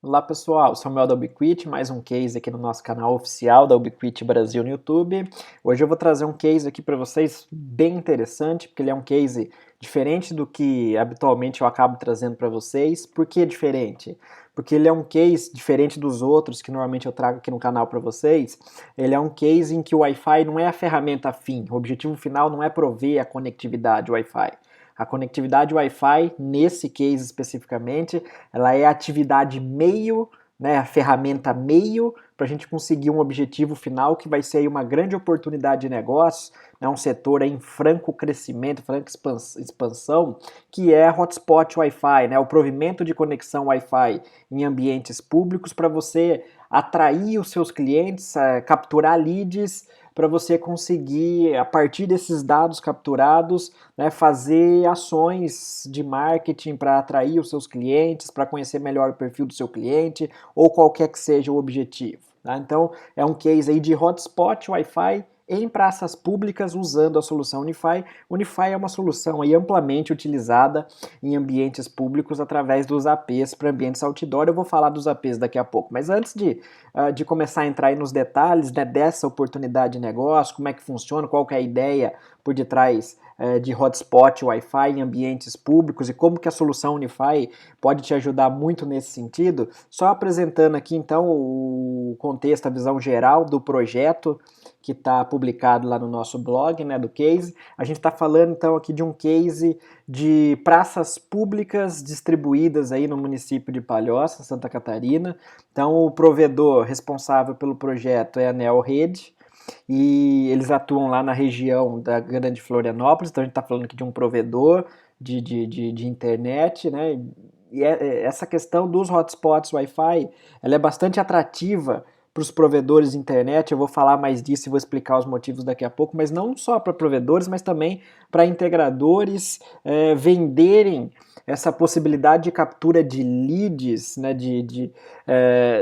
Olá pessoal, Samuel da Ubiquiti, mais um case aqui no nosso canal oficial da Ubiquiti Brasil no YouTube. Hoje eu vou trazer um case aqui para vocês bem interessante, porque ele é um case diferente do que habitualmente eu acabo trazendo para vocês. Por que diferente? Porque ele é um case diferente dos outros que normalmente eu trago aqui no canal para vocês. Ele é um case em que o Wi-Fi não é a ferramenta fim, o objetivo final não é prover a conectividade Wi-Fi. A conectividade Wi-Fi, nesse case especificamente, ela é a atividade meio, né, a ferramenta meio para a gente conseguir um objetivo final que vai ser aí uma grande oportunidade de negócio, né, um setor aí em franco crescimento, franca expansão, que é hotspot Wi-Fi, né, o provimento de conexão Wi-Fi em ambientes públicos para você atrair os seus clientes, capturar leads, para você conseguir, a partir desses dados capturados, né, fazer ações de marketing para atrair os seus clientes, para conhecer melhor o perfil do seu cliente, ou qualquer que seja o objetivo. Tá? Então, é um case aí de hotspot Wi-Fi em praças públicas usando a solução Unify. Unify é uma solução aí amplamente utilizada em ambientes públicos através dos APs para ambientes outdoor. Eu vou falar dos APs daqui a pouco, mas antes de começar a entrar aí nos detalhes, né, dessa oportunidade de negócio, como é que funciona, qual que é a ideia por detrás de hotspot Wi-Fi em ambientes públicos e como que a solução Unify pode te ajudar muito nesse sentido, só apresentando aqui então o contexto, a visão geral do projeto que está publicado lá no nosso blog, né, do case. A gente está falando então aqui de um case de praças públicas distribuídas aí no município de Palhoça, Santa Catarina. Então o provedor responsável pelo projeto é a Neo Rede, e eles atuam lá na região da Grande Florianópolis, então a gente está falando aqui de um provedor de internet, né? E essa questão dos hotspots Wi-Fi, ela é bastante atrativa para os provedores de internet. Eu vou falar mais disso e vou explicar os motivos daqui a pouco, mas não só para provedores, mas também para integradores venderem essa possibilidade de captura de leads, né,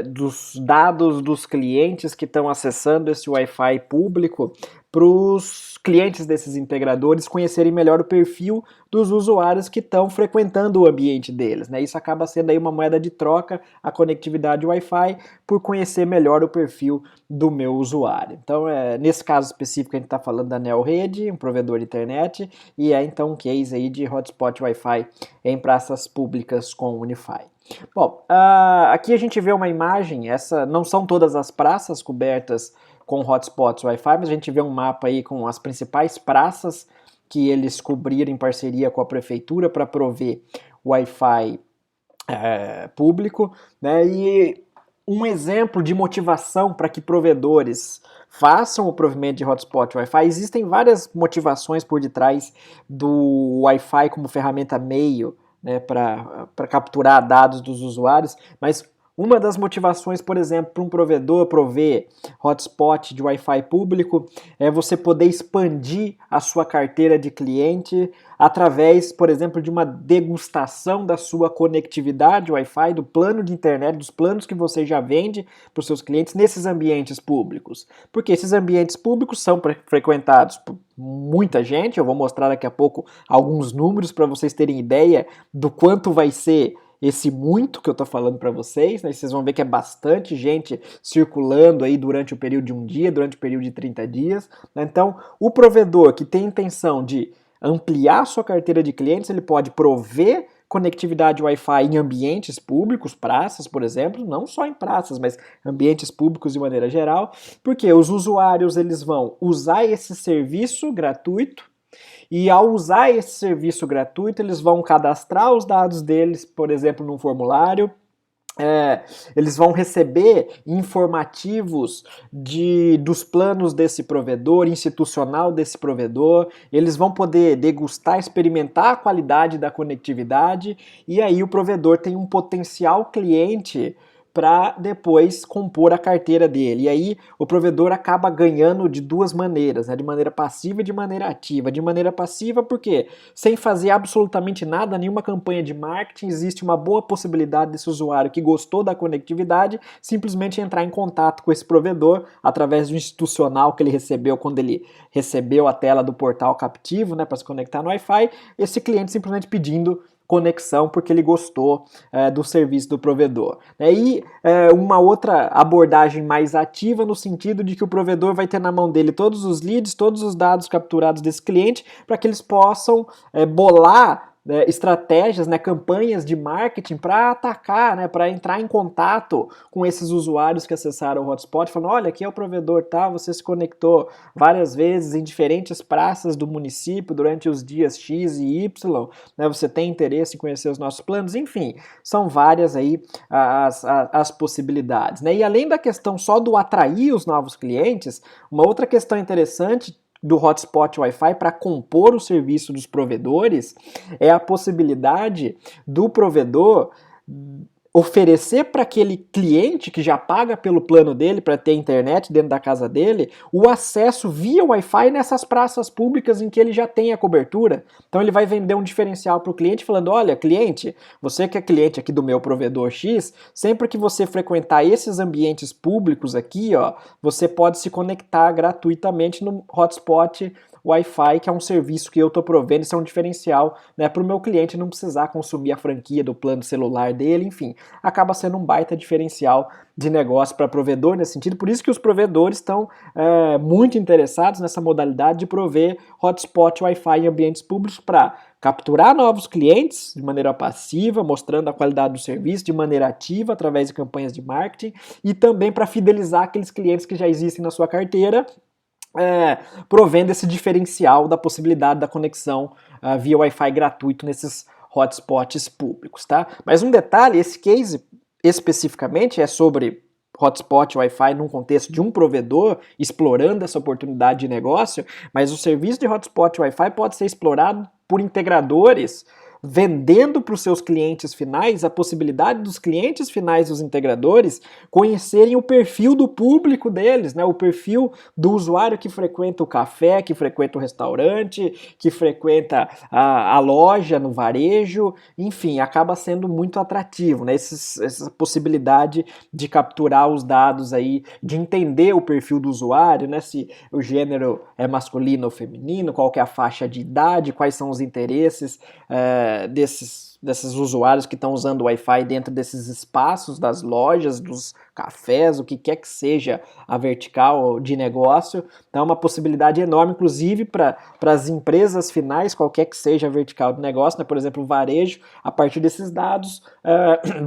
dos dados dos clientes que estão acessando esse Wi-Fi público, para os clientes desses integradores conhecerem melhor o perfil dos usuários que estão frequentando o ambiente deles. Né? Isso acaba sendo aí uma moeda de troca, a conectividade Wi-Fi, por conhecer melhor o perfil do meu usuário. Então, nesse caso específico, a gente está falando da Neo Rede, um provedor de internet, e é então um case aí de hotspot Wi-Fi em praças públicas com Unify. Bom, aqui a gente vê uma imagem, essa não são todas as praças cobertas com hotspots Wi-Fi, mas a gente vê um mapa aí com as principais praças que eles cobriram em parceria com a prefeitura para prover Wi-Fi público, né? E um exemplo de motivação para que provedores façam o provimento de hotspot Wi-Fi. Existem várias motivações por detrás do Wi-Fi como ferramenta meio, né, para capturar dados dos usuários, mas uma das motivações, por exemplo, para um provedor prover hotspot de Wi-Fi público é você poder expandir a sua carteira de cliente através, por exemplo, de uma degustação da sua conectividade Wi-Fi, do plano de internet, dos planos que você já vende para os seus clientes nesses ambientes públicos. Porque esses ambientes públicos são frequentados por muita gente. Eu vou mostrar daqui a pouco alguns números para vocês terem ideia do quanto vai ser esse muito que eu tô falando para vocês, né? Vocês vão ver que é bastante gente circulando aí durante o período de um dia, durante o período de 30 dias. Né? Então, o provedor que tem intenção de ampliar sua carteira de clientes, ele pode prover conectividade Wi-Fi em ambientes públicos, praças, por exemplo, não só em praças, mas ambientes públicos de maneira geral, porque os usuários eles vão usar esse serviço gratuito. E ao usar esse serviço gratuito, eles vão cadastrar os dados deles, por exemplo, num formulário. Eles vão receber informativos dos planos desse provedor, institucional desse provedor, eles vão poder degustar, experimentar a qualidade da conectividade, e aí o provedor tem um potencial cliente para depois compor a carteira dele. E aí o provedor acaba ganhando de duas maneiras, né? De maneira passiva e de maneira ativa. De maneira passiva porque, sem fazer absolutamente nada, nenhuma campanha de marketing, existe uma boa possibilidade desse usuário que gostou da conectividade simplesmente entrar em contato com esse provedor através do institucional que ele recebeu quando ele recebeu a tela do portal captivo, né, para se conectar no Wi-Fi, esse cliente simplesmente pedindo conexão porque ele gostou do serviço do provedor. E uma outra abordagem mais ativa no sentido de que o provedor vai ter na mão dele todos os leads, todos os dados capturados desse cliente para que eles possam bolar estratégias, campanhas de marketing para atacar, para entrar em contato com esses usuários que acessaram o hotspot, falando, olha, aqui é o provedor tal, você se conectou várias vezes em diferentes praças do município durante os dias X e Y, você tem interesse em conhecer os nossos planos, enfim, são várias aí as possibilidades. E além da questão só do atrair os novos clientes, uma outra questão interessante do hotspot Wi-Fi para compor o serviço dos provedores é a possibilidade do provedor oferecer para aquele cliente que já paga pelo plano dele para ter internet dentro da casa dele, o acesso via Wi-Fi nessas praças públicas em que ele já tem a cobertura. Então ele vai vender um diferencial para o cliente falando, olha, cliente, você que é cliente aqui do meu provedor X, sempre que você frequentar esses ambientes públicos aqui, você pode se conectar gratuitamente no hotspot Wi-Fi, que é um serviço que eu estou provendo, isso é um diferencial para o meu cliente não precisar consumir a franquia do plano celular dele, enfim, acaba sendo um baita diferencial de negócio para provedor nesse sentido, por isso que os provedores estão muito interessados nessa modalidade de prover hotspot Wi-Fi em ambientes públicos para capturar novos clientes de maneira passiva, mostrando a qualidade do serviço, de maneira ativa, através de campanhas de marketing, e também para fidelizar aqueles clientes que já existem na sua carteira, provendo esse diferencial da possibilidade da conexão via Wi-Fi gratuito nesses hotspots públicos, tá? Mas um detalhe, esse case especificamente é sobre hotspot Wi-Fi num contexto de um provedor explorando essa oportunidade de negócio, mas o serviço de hotspot Wi-Fi pode ser explorado por integradores vendendo para os seus clientes finais a possibilidade dos clientes finais dos integradores conhecerem o perfil do público deles, o perfil do usuário que frequenta o café, que frequenta o restaurante, que frequenta a loja no varejo, enfim, acaba sendo muito atrativo, essa possibilidade de capturar os dados aí, de entender o perfil do usuário, se o gênero é masculino ou feminino, qual que é a faixa de idade, quais são os interesses desses usuários que estão usando o Wi-Fi dentro desses espaços, das lojas, dos cafés, o que quer que seja a vertical de negócio. Então é uma possibilidade enorme, inclusive para as empresas finais, qualquer que seja a vertical de negócio, por exemplo, o varejo, a partir desses dados,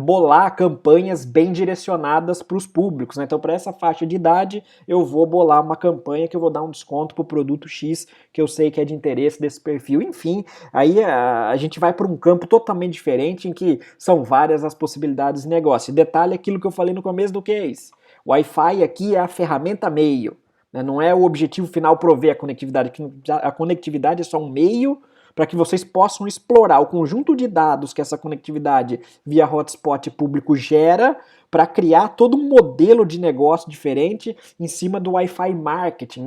bolar campanhas bem direcionadas para os públicos. Então para essa faixa de idade, eu vou bolar uma campanha que eu vou dar um desconto para o produto X, que eu sei que é de interesse desse perfil. Enfim, aí a gente vai para um campo totalmente diferente em que são várias as possibilidades de negócio. E detalhe aquilo que eu falei no começo do case. O Wi-Fi aqui é a ferramenta meio, não é o objetivo final prover a conectividade. A conectividade é só um meio para que vocês possam explorar o conjunto de dados que essa conectividade via hotspot público gera para criar todo um modelo de negócio diferente em cima do Wi-Fi marketing,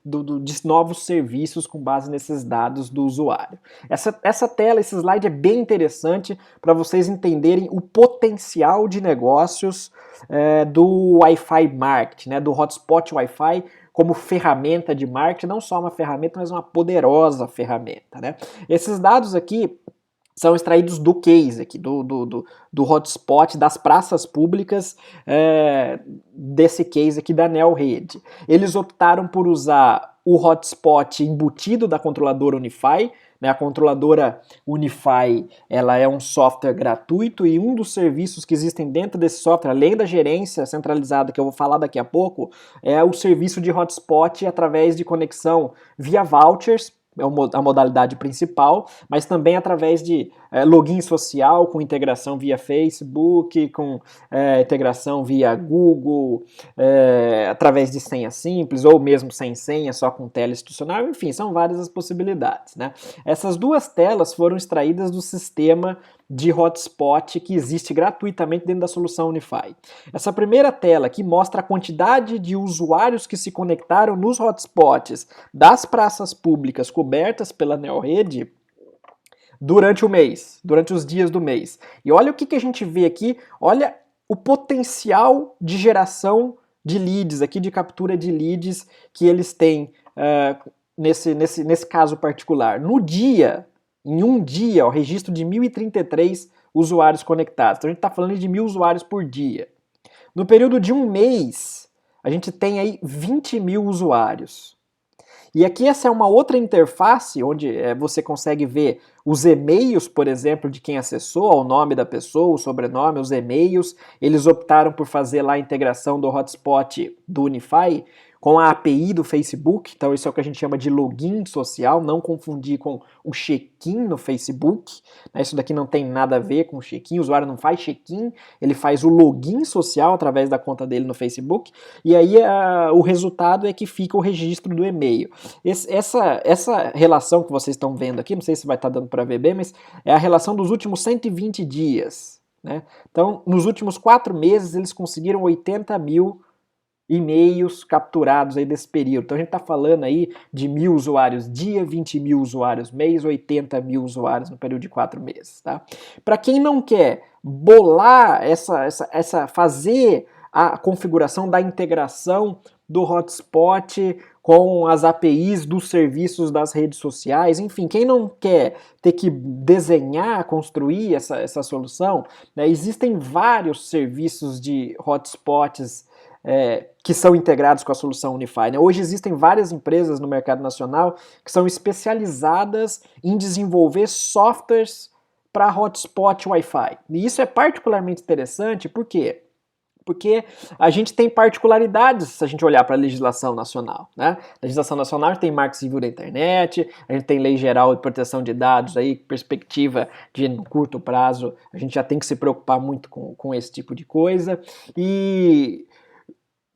de novos serviços com base nesses dados do usuário. Essa tela, esse slide é bem interessante para vocês entenderem o potencial de negócios do Wi-Fi marketing, do hotspot Wi-Fi como ferramenta de marketing, não só uma ferramenta, mas uma poderosa ferramenta. Esses dados aqui são extraídos do case aqui, do hotspot, das praças públicas desse case aqui da Neo Rede. Eles optaram por usar o hotspot embutido da controladora Unify. A controladora Unify, ela é um software gratuito e um dos serviços que existem dentro desse software, além da gerência centralizada que eu vou falar daqui a pouco, é o serviço de hotspot através de conexão via vouchers, é a modalidade principal, mas também através de login social, com integração via Facebook, com integração via Google, através de senha simples, ou mesmo sem senha, só com tela institucional, enfim, são várias as possibilidades. Essas duas telas foram extraídas do sistema de hotspot que existe gratuitamente dentro da solução Unify. Essa primeira tela aqui mostra a quantidade de usuários que se conectaram nos hotspots das praças públicas cobertas pela NeoRede durante o mês, durante os dias do mês. E olha o que a gente vê aqui, olha o potencial de geração de leads, aqui de captura de leads que eles têm nesse caso particular. No dia Em um dia, o registro de 1.033 usuários conectados. Então a gente está falando de 1.000 usuários por dia. No período de um mês, a gente tem aí 20.000 usuários. E aqui essa é uma outra interface onde você consegue ver os e-mails, por exemplo, de quem acessou, o nome da pessoa, o sobrenome, os e-mails. Eles optaram por fazer lá a integração do hotspot do Unify com a API do Facebook, então isso é o que a gente chama de login social, não confundir com o check-in no Facebook, né? Isso daqui não tem nada a ver com o check-in, o usuário não faz check-in, ele faz o login social através da conta dele no Facebook, e aí o resultado é que fica o registro do e-mail. Essa relação que vocês estão vendo aqui, não sei se vai estar dando para ver bem, mas é a relação dos últimos 120 dias. Né? Então, nos últimos 4 meses, eles conseguiram 80.000 e-mails capturados aí desse período. Então a gente está falando aí de 1.000 usuários dia, 20.000 usuários mês, 80.000 usuários no período de 4 meses. Tá? Para quem não quer bolar fazer a configuração da integração do hotspot com as APIs dos serviços das redes sociais, enfim, quem não quer ter que desenhar, construir essa solução, né, existem vários serviços de hotspots que são integrados com a solução Unify. Né? Hoje existem várias empresas no mercado nacional que são especializadas em desenvolver softwares para hotspot Wi-Fi. E isso é particularmente interessante, por quê? Porque a gente tem particularidades se a gente olhar para a legislação nacional. Né? A legislação nacional tem Marco Civil da Internet, a gente tem Lei Geral de Proteção de Dados, aí, perspectiva de no curto prazo, a gente já tem que se preocupar muito com esse tipo de coisa. E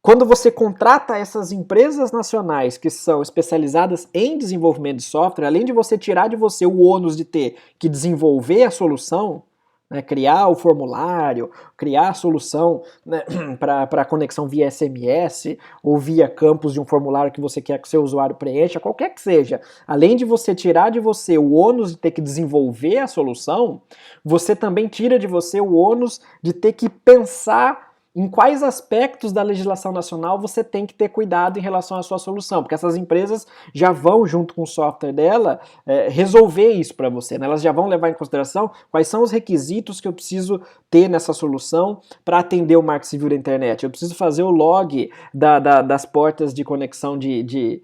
quando você contrata essas empresas nacionais que são especializadas em desenvolvimento de software, além de você tirar de você o ônus de ter que desenvolver a solução, né, criar o formulário, criar a solução, né, para conexão via SMS ou via campus de um formulário que você quer que o seu usuário preencha, qualquer que seja, além de você tirar de você o ônus de ter que desenvolver a solução, você também tira de você o ônus de ter que pensar em quais aspectos da legislação nacional você tem que ter cuidado em relação à sua solução, porque essas empresas já vão, junto com o software dela, resolver isso para você, né? Elas já vão levar em consideração quais são os requisitos que eu preciso ter nessa solução para atender o Marco Civil da Internet. Eu preciso fazer o log das portas de conexão de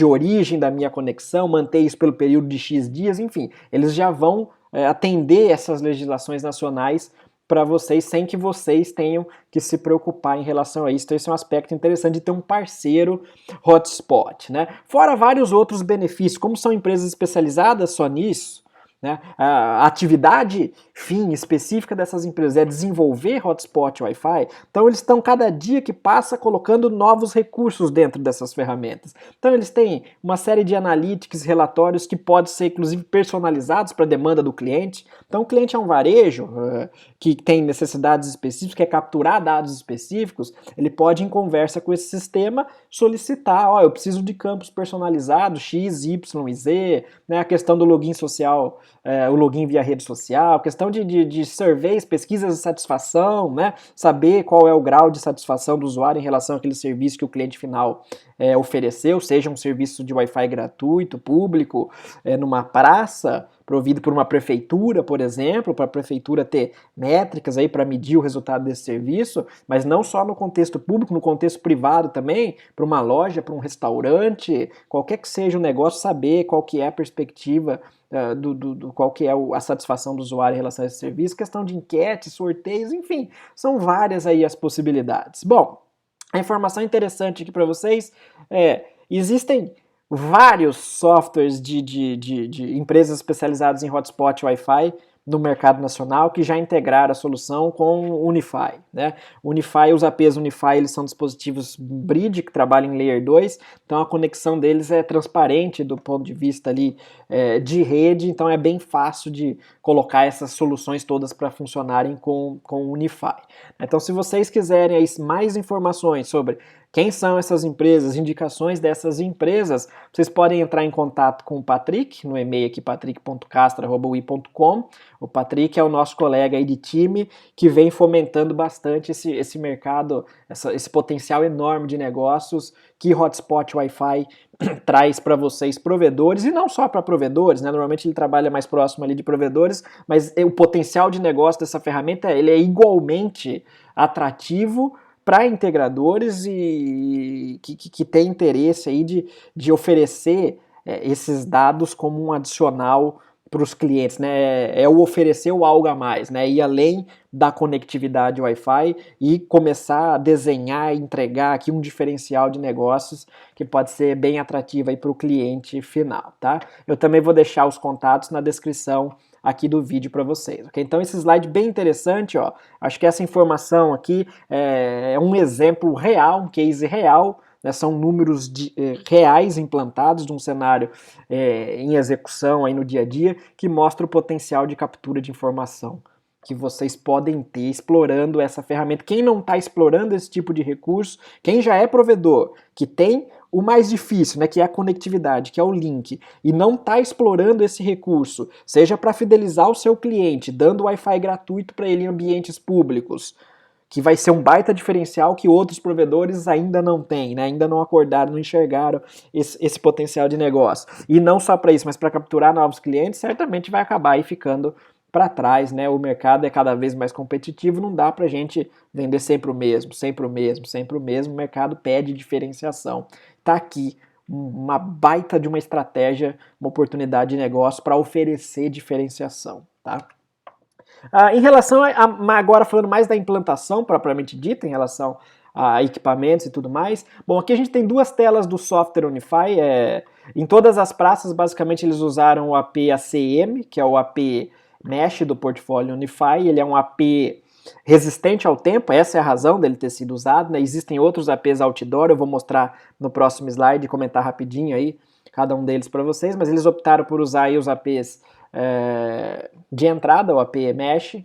origem da minha conexão, manter isso pelo período de X dias, enfim, eles já vão atender essas legislações nacionais para vocês, sem que vocês tenham que se preocupar em relação a isso. Então esse é um aspecto interessante de ter um parceiro hotspot, né? Fora vários outros benefícios, como são empresas especializadas só nisso, né? A atividade fim específica dessas empresas é desenvolver hotspot Wi-Fi, então eles estão cada dia que passa colocando novos recursos dentro dessas ferramentas. Então eles têm uma série de analytics, relatórios que podem ser inclusive personalizados para a demanda do cliente. Então o cliente é um varejo que tem necessidades específicas, quer capturar dados específicos, ele pode em conversa com esse sistema solicitar, eu preciso de campos personalizados, X, Y e Z, né? A questão do login social, o login via rede social, questão de surveys, pesquisas de satisfação, né? Saber qual é o grau de satisfação do usuário em relação àquele serviço que o cliente final ofereceu, seja um serviço de Wi-Fi gratuito, público, numa praça, provido por uma prefeitura, por exemplo, para a prefeitura ter métricas aí para medir o resultado desse serviço, mas não só no contexto público, no contexto privado também, para uma loja, para um restaurante, qualquer que seja o negócio, saber qual que é a perspectiva qual que é a satisfação do usuário em relação a esse serviço, questão de enquetes, sorteios, enfim, são várias aí as possibilidades. Bom, a informação interessante aqui para vocês existem vários softwares de empresas especializadas em hotspot Wi-Fi no mercado nacional que já integraram a solução com o Unify. Né? Os APs Unify eles são dispositivos Bridge que trabalham em Layer 2, então a conexão deles é transparente do ponto de vista ali, de rede, então é bem fácil de colocar essas soluções todas para funcionarem com o Unify. Então se vocês quiserem aí mais informações sobre Quem são essas empresas, indicações dessas empresas? Vocês podem entrar em contato com o Patrick, no e-mail aqui patrick.castro@ui.com. O Patrick é o nosso colega aí de time que vem fomentando bastante esse mercado, esse potencial enorme de negócios que Hotspot Wi-Fi traz para vocês, provedores, e não só para provedores, né? Normalmente ele trabalha mais próximo ali de provedores, mas o potencial de negócio dessa ferramenta ele é igualmente atrativo para integradores e que tem interesse aí de oferecer esses dados como um adicional para os clientes, né? É o oferecer o algo a mais, né? Ir além da conectividade Wi-Fi e começar a desenhar e entregar aqui um diferencial de negócios que pode ser bem atrativo aí para o cliente final, tá? Eu também vou deixar os contatos na descrição aqui do vídeo para vocês, ok? Então esse slide bem interessante, ó. Acho que essa informação aqui é um exemplo real, um case real, né, são números reais implantados de um cenário em execução aí no dia a dia, que mostra o potencial de captura de informação que vocês podem ter explorando essa ferramenta. Quem não está explorando esse tipo de recurso, quem já é provedor, que tem o mais difícil, né, que é a conectividade, que é o link, e não está explorando esse recurso, seja para fidelizar o seu cliente, dando Wi-Fi gratuito para ele em ambientes públicos, que vai ser um baita diferencial que outros provedores ainda não têm, né? Ainda não acordaram, não enxergaram esse potencial de negócio. E não só para isso, mas para capturar novos clientes, certamente vai acabar aí ficando para trás, né? O mercado é cada vez mais competitivo, não dá para a gente vender sempre o mesmo, sempre o mesmo, sempre o mesmo. O mercado pede diferenciação. Tá aqui uma baita de uma estratégia, uma oportunidade de negócio para oferecer diferenciação, tá? Em relação agora falando mais da implantação propriamente dita, em relação a equipamentos e tudo mais, bom, aqui a gente tem duas telas do software Unify, em todas as praças basicamente eles usaram o AP ACM, que é o AP Mesh do portfólio Unify, ele é um AP resistente ao tempo, essa é a razão dele ter sido usado, né? Existem outros APs outdoor, eu vou mostrar no próximo slide e comentar rapidinho aí cada um deles para vocês, mas eles optaram por usar aí os APs de entrada, o AP Mesh,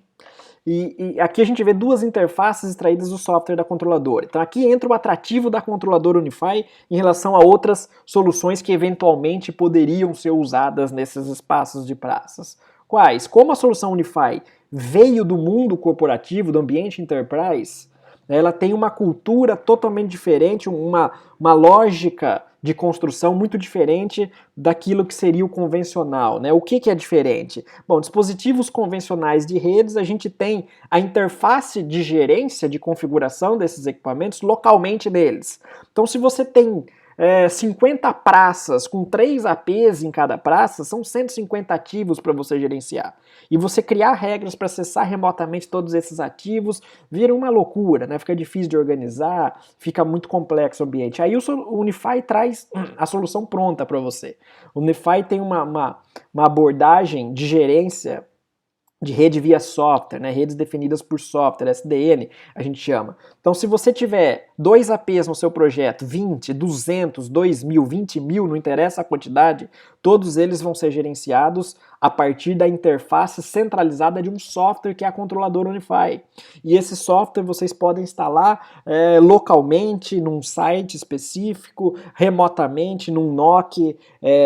e aqui a gente vê duas interfaces extraídas do software da controladora. Então aqui entra o atrativo da controladora Unify em relação a outras soluções que eventualmente poderiam ser usadas nesses espaços de praças. Quais? Como a solução Unify veio do mundo corporativo, do ambiente enterprise, ela tem uma cultura totalmente diferente, uma lógica de construção muito diferente daquilo que seria o convencional, né? O que é diferente? Bom, dispositivos convencionais de redes, a gente tem a interface de gerência, de configuração desses equipamentos localmente neles. Então, se você tem 50 praças com 3 APs em cada praça, são 150 ativos para você gerenciar. E você criar regras para acessar remotamente todos esses ativos vira uma loucura, né? Fica difícil de organizar, fica muito complexo o ambiente. Aí o Unify traz a solução pronta para você. O Unify tem uma abordagem de gerência de rede via software, né? Redes definidas por software, SDN, a gente chama. Então, se você tiver 2 APs no seu projeto, 20, 200, 2.000, 20.000, não interessa a quantidade, todos eles vão ser gerenciados a partir da interface centralizada de um software que é a controladora Unify. E esse software vocês podem instalar localmente, num site específico, remotamente, num NOC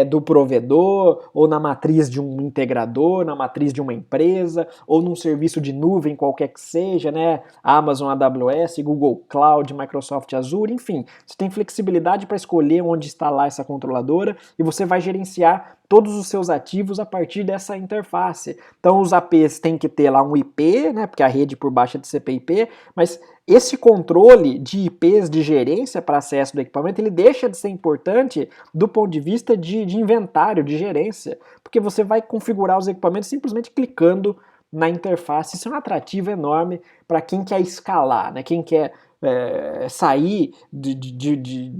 do provedor, ou na matriz de um integrador, na matriz de uma empresa, ou num serviço de nuvem qualquer que seja, né? Amazon AWS, Google Cloud, Microsoft Azure, enfim. Você tem flexibilidade para escolher onde instalar essa controladora e você vai gerenciar todos os seus ativos a partir dessa interface. Então os APs têm que ter lá um IP, né, porque a rede por baixo é de CP/IP, mas esse controle de IPs de gerência para acesso do equipamento, ele deixa de ser importante do ponto de vista de inventário, de gerência, porque você vai configurar os equipamentos simplesmente clicando na interface. Isso é um atrativo enorme para quem quer escalar, né, quem quer sair de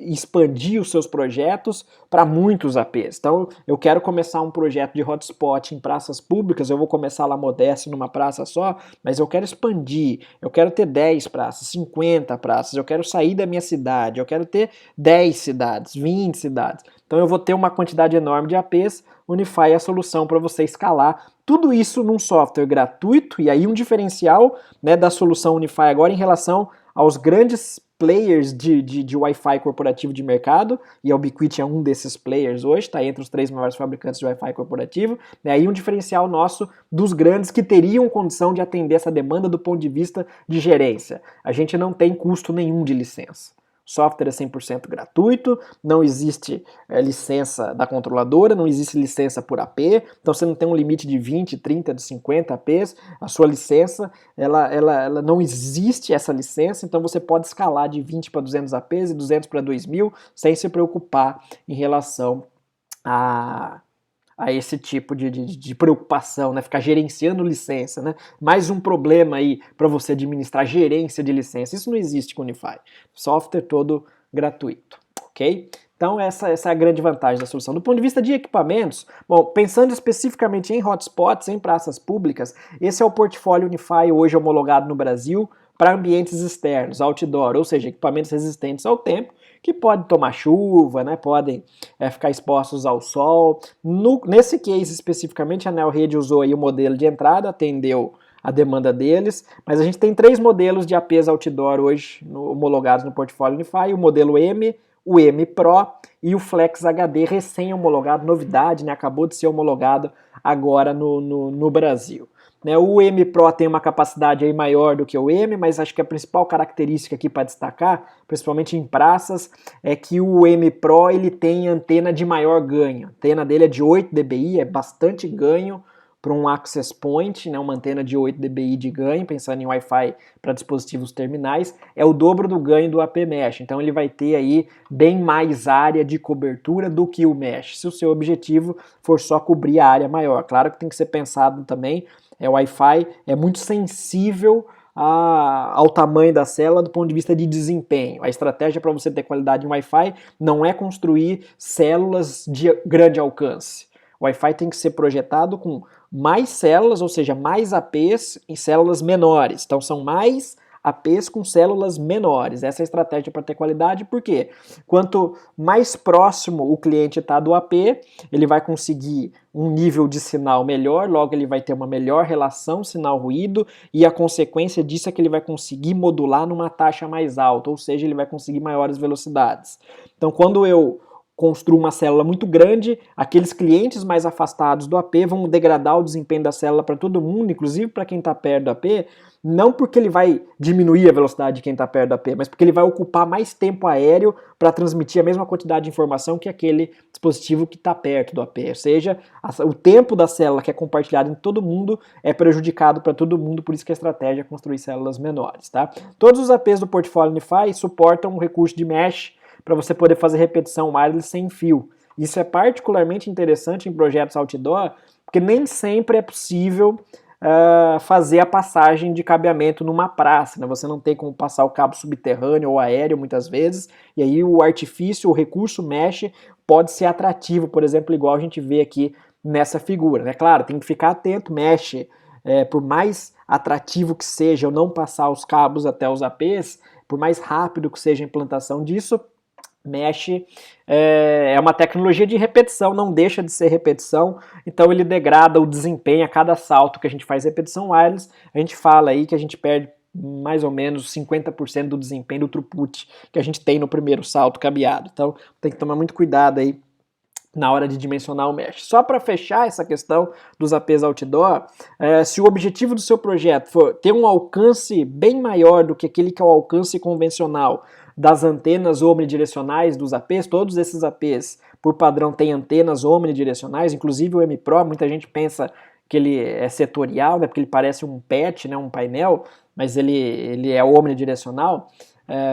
expandir os seus projetos para muitos APs. Então, eu quero começar um projeto de hotspot em praças públicas, eu vou começar lá modesto numa praça só, mas eu quero expandir, eu quero ter 10 praças, 50 praças, eu quero sair da minha cidade, eu quero ter 10 cidades, 20 cidades. Então, eu vou ter uma quantidade enorme de APs, Unify é a solução para você escalar tudo isso num software gratuito, e aí um diferencial, né, da solução Unify agora em relação aos grandes players de Wi-Fi corporativo de mercado, e a Ubiquiti é um desses players hoje, está entre os 3 maiores fabricantes de Wi-Fi corporativo, né, aí um diferencial nosso dos grandes que teriam condição de atender essa demanda do ponto de vista de gerência. A gente não tem custo nenhum de licença. O software é 100% gratuito, não existe licença da controladora, não existe licença por AP, então você não tem um limite de 20, 30, de 50 APs, a sua licença, ela não existe essa licença, então você pode escalar de 20 para 200 APs e 200 para 2000 sem se preocupar em relação a esse tipo de preocupação, né? Ficar gerenciando licença, né? Mais um problema aí para você administrar gerência de licença. Isso não existe com o Unify. Software todo gratuito, ok? Então essa é a grande vantagem da solução. Do ponto de vista de equipamentos, bom, pensando especificamente em hotspots, em praças públicas, esse é o portfólio Unify hoje homologado no Brasil para ambientes externos, outdoor, ou seja, equipamentos resistentes ao tempo, que podem tomar chuva, né, podem ficar expostos ao sol. Nesse case especificamente, a Neo Rede usou aí o modelo de entrada, atendeu a demanda deles, mas a gente tem 3 modelos de APs outdoor hoje homologados no portfólio Unify, o modelo M, o M Pro e o Flex HD recém-homologado, novidade, né, acabou de ser homologado agora no Brasil. O M Pro tem uma capacidade aí maior do que o M, mas acho que a principal característica aqui para destacar, principalmente em praças, é que o M Pro ele tem antena de maior ganho. A antena dele é de 8 dBi, é bastante ganho para um access point, né, uma antena de 8 dBi de ganho, pensando em Wi-Fi para dispositivos terminais, é o dobro do ganho do AP Mesh. Então ele vai ter aí bem mais área de cobertura do que o Mesh, se o seu objetivo for só cobrir a área maior. Claro que tem que ser pensado também, o Wi-Fi é muito sensível ao tamanho da célula do ponto de vista de desempenho. A estratégia para você ter qualidade em Wi-Fi não é construir células de grande alcance. O Wi-Fi tem que ser projetado com mais células, ou seja, mais APs em células menores. Então são mais APs com células menores. Essa é a estratégia para ter qualidade, porque quanto mais próximo o cliente está do AP, ele vai conseguir um nível de sinal melhor, logo ele vai ter uma melhor relação sinal-ruído, e a consequência disso é que ele vai conseguir modular numa taxa mais alta, ou seja, ele vai conseguir maiores velocidades. Então quando eu construo uma célula muito grande, aqueles clientes mais afastados do AP vão degradar o desempenho da célula para todo mundo, inclusive para quem está perto do AP, não porque ele vai diminuir a velocidade de quem está perto do AP, mas porque ele vai ocupar mais tempo aéreo para transmitir a mesma quantidade de informação que aquele dispositivo que está perto do AP. Ou seja, o tempo da célula que é compartilhado em todo mundo é prejudicado para todo mundo, por isso que a estratégia é construir células menores. Tá? Todos os APs do portfólio Unify suportam um recurso de mesh para você poder fazer repetição wireless sem fio. Isso é particularmente interessante em projetos outdoor, porque nem sempre é possível fazer a passagem de cabeamento numa praça, né? Você não tem como passar o cabo subterrâneo ou aéreo muitas vezes, e aí o artifício, o recurso mesh pode ser atrativo, por exemplo, igual a gente vê aqui nessa figura, né? Claro, tem que ficar atento, mesh, por mais atrativo que seja eu não passar os cabos até os APs, por mais rápido que seja a implantação disso, mesh é uma tecnologia de repetição, não deixa de ser repetição, então ele degrada o desempenho a cada salto que a gente faz repetição wireless. A gente fala aí que a gente perde mais ou menos 50% do desempenho do throughput que a gente tem no primeiro salto cabeado, então tem que tomar muito cuidado aí na hora de dimensionar o mesh. Só para fechar essa questão dos APs outdoor, se o objetivo do seu projeto for ter um alcance bem maior do que aquele que é o alcance convencional das antenas omnidirecionais dos APs, todos esses APs, por padrão, têm antenas omnidirecionais, inclusive o M Pro, muita gente pensa que ele é setorial, né, porque ele parece um PET, né, um painel, mas ele é omnidirecional.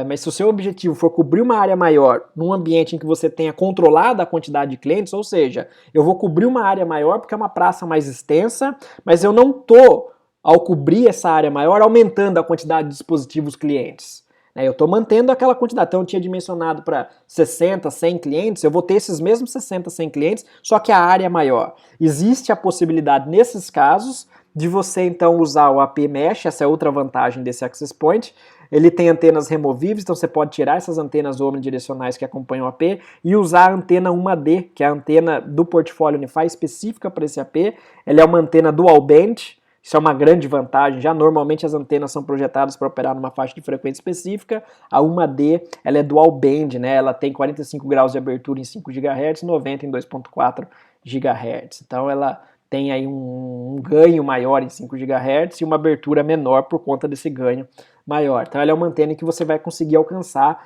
Mas se o seu objetivo for cobrir uma área maior num ambiente em que você tenha controlado a quantidade de clientes, ou seja, eu vou cobrir uma área maior porque é uma praça mais extensa, mas eu não estou, ao cobrir essa área maior, aumentando a quantidade de dispositivos clientes. Eu estou mantendo aquela quantidade, então eu tinha dimensionado para 60, 100 clientes, eu vou ter esses mesmos 60, 100 clientes, só que a área é maior. Existe a possibilidade, nesses casos, de você então usar o AP Mesh, essa é outra vantagem desse Access Point. Ele tem antenas removíveis, então você pode tirar essas antenas omnidirecionais que acompanham o AP e usar a antena 1AD, que é a antena do portfólio Unify específica para esse AP. Ela é uma antena dual band, Isso é uma grande vantagem. Já normalmente as antenas são projetadas para operar numa faixa de frequência específica. A 1D ela é dual band, né? Ela tem 45 graus de abertura em 5 GHz, 90 em 2.4 GHz. Então ela tem aí um ganho maior em 5 GHz e uma abertura menor por conta desse ganho maior. Então ela é uma antena que você vai conseguir alcançar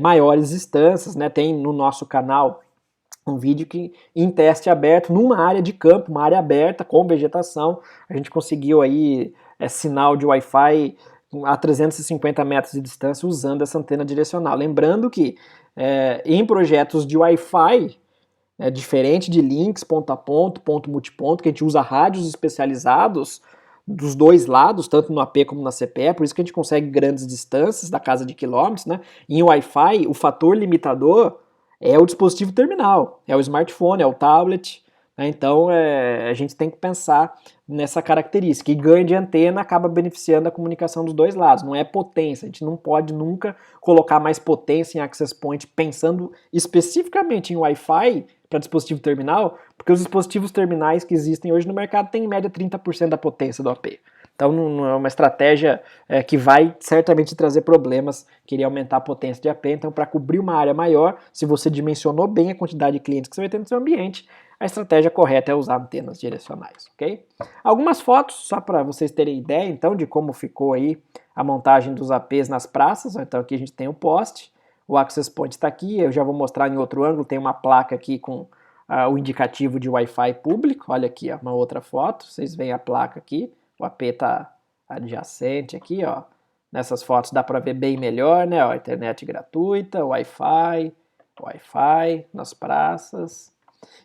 maiores distâncias, né? Tem no nosso canal um vídeo que em teste aberto, numa área de campo, uma área aberta com vegetação, a gente conseguiu aí sinal de Wi-Fi a 350 metros de distância usando essa antena direcional. Lembrando que em projetos de Wi-Fi, diferente de links ponto a ponto multiponto, que a gente usa rádios especializados dos dois lados, tanto no AP como na CPE, por isso que a gente consegue grandes distâncias, da casa de quilômetros, né? Em Wi-Fi, o fator limitador é o dispositivo terminal, é o smartphone, é o tablet, né? Então a gente tem que pensar nessa característica, e ganho de antena acaba beneficiando a comunicação dos dois lados, não é potência, a gente não pode nunca colocar mais potência em access point pensando especificamente em Wi-Fi para dispositivo terminal, porque os dispositivos terminais que existem hoje no mercado têm em média 30% da potência do AP. Então não é uma estratégia que vai certamente trazer problemas, querer aumentar a potência de AP. Então, para cobrir uma área maior, se você dimensionou bem a quantidade de clientes que você vai ter no seu ambiente, a estratégia correta é usar antenas direcionais, ok? Algumas fotos, só para vocês terem ideia, então, de como ficou aí a montagem dos APs nas praças. Então aqui a gente tem o poste, o access point está aqui, eu já vou mostrar em outro ângulo, tem uma placa aqui com o indicativo de Wi-Fi público, olha aqui, ó, uma outra foto, vocês veem a placa aqui, o AP está adjacente aqui, ó. Nessas fotos dá para ver bem melhor, né? Ó, internet gratuita, Wi-Fi nas praças.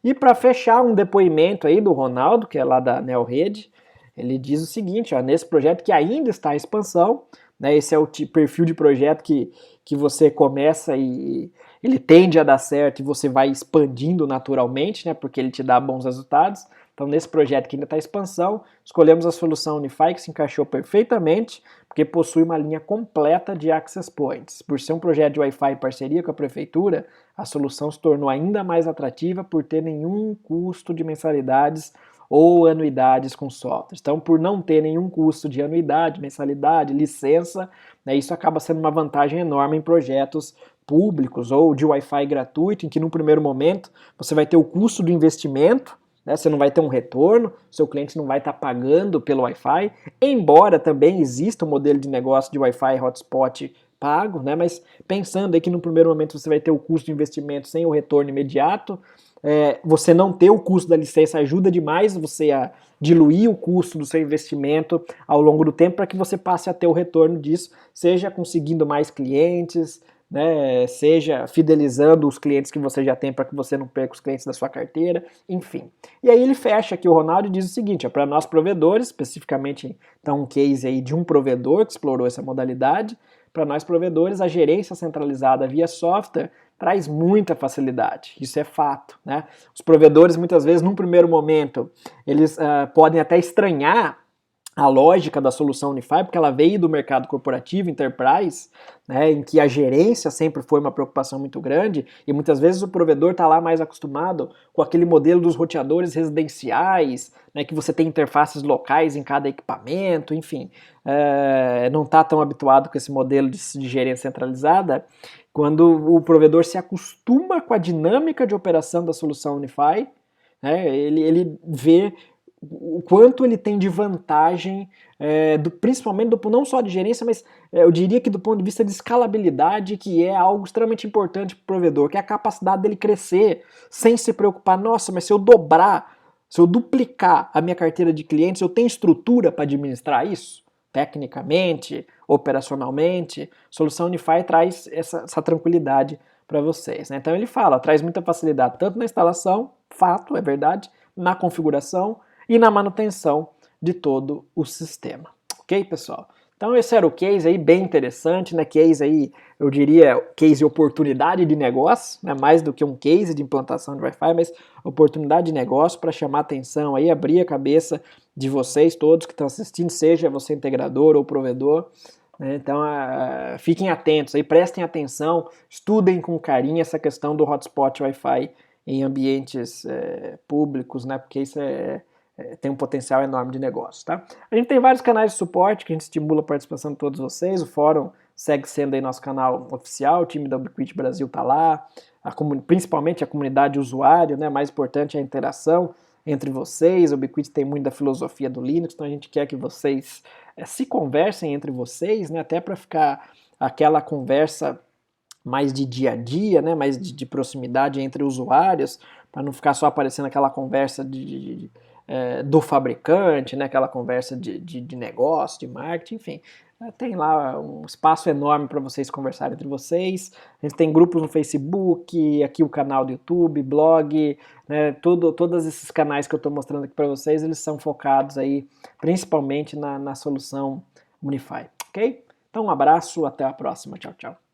E para fechar um depoimento aí do Ronaldo, que é lá da NeoRede, ele diz o seguinte, ó, nesse projeto que ainda está em expansão, né, esse é o perfil de projeto que você começa e ele tende a dar certo e você vai expandindo naturalmente, né, porque ele te dá bons resultados. Então, nesse projeto que ainda está em expansão, escolhemos a solução Unify, que se encaixou perfeitamente, porque possui uma linha completa de access points. Por ser um projeto de Wi-Fi em parceria com a prefeitura, a solução se tornou ainda mais atrativa por ter nenhum custo de mensalidades ou anuidades com softwares. Então, por não ter nenhum custo de anuidade, mensalidade, licença, né, isso acaba sendo uma vantagem enorme em projetos públicos ou de Wi-Fi gratuito, em que no primeiro momento você vai ter o custo do investimento, né, você não vai ter um retorno, seu cliente não vai estar pagando pelo Wi-Fi, embora também exista um modelo de negócio de Wi-Fi hotspot pago, né, mas pensando aí que no primeiro momento você vai ter o custo de investimento sem o retorno imediato, você não ter o custo da licença ajuda demais você a diluir o custo do seu investimento ao longo do tempo para que você passe a ter o retorno disso, seja conseguindo mais clientes, né, seja fidelizando os clientes que você já tem para que você não perca os clientes da sua carteira, enfim. E aí ele fecha aqui o Ronaldo e diz o seguinte, para nós provedores, especificamente então um case aí de um provedor que explorou essa modalidade, para nós provedores a gerência centralizada via software traz muita facilidade, isso é fato, né? Os provedores muitas vezes num primeiro momento eles podem até estranhar a lógica da solução Unify, porque ela veio do mercado corporativo, enterprise, né, em que a gerência sempre foi uma preocupação muito grande, e muitas vezes o provedor está lá mais acostumado com aquele modelo dos roteadores residenciais, né, que você tem interfaces locais em cada equipamento, enfim, não está tão habituado com esse modelo de gerência centralizada. Quando o provedor se acostuma com a dinâmica de operação da solução Unify, né, ele vê o quanto ele tem de vantagem, principalmente não só de gerência, mas eu diria que do ponto de vista de escalabilidade, que é algo extremamente importante para o provedor, que é a capacidade dele crescer sem se preocupar, nossa, mas se eu dobrar, se eu duplicar a minha carteira de clientes, eu tenho estrutura para administrar isso? Tecnicamente, operacionalmente, a solução Unify traz essa tranquilidade para vocês, né? Então ele fala, traz muita facilidade tanto na instalação, fato, é verdade, na configuração, e na manutenção de todo o sistema. Ok, pessoal? Então esse era o case aí, bem interessante, né? Case aí, eu diria, case oportunidade de negócio, né? Mais do que um case de implantação de Wi-Fi, mas oportunidade de negócio para chamar atenção aí, abrir a cabeça de vocês todos que estão assistindo, seja você integrador ou provedor, né? Então fiquem atentos aí, prestem atenção, estudem com carinho essa questão do hotspot Wi-Fi em ambientes públicos, né? Porque isso é tem um potencial enorme de negócio, tá? A gente tem vários canais de suporte que a gente estimula a participação de todos vocês, o fórum segue sendo aí nosso canal oficial, o time da Ubiquiti Brasil tá lá, principalmente a comunidade usuário, né? Mais importante é a interação entre vocês. A Ubiquiti tem muito da filosofia do Linux, então a gente quer que vocês se conversem entre vocês, né? Até para ficar aquela conversa mais de dia a dia, né? Mais de proximidade entre usuários, para não ficar só aparecendo aquela conversa do fabricante, né? Aquela conversa de negócio, de marketing, enfim. Tem lá um espaço enorme para vocês conversarem entre vocês. A gente tem grupos no Facebook, aqui o canal do YouTube, blog, né? Todos esses canais que eu estou mostrando aqui para vocês, eles são focados aí principalmente na solução Unify, ok? Então um abraço, até a próxima, tchau, tchau.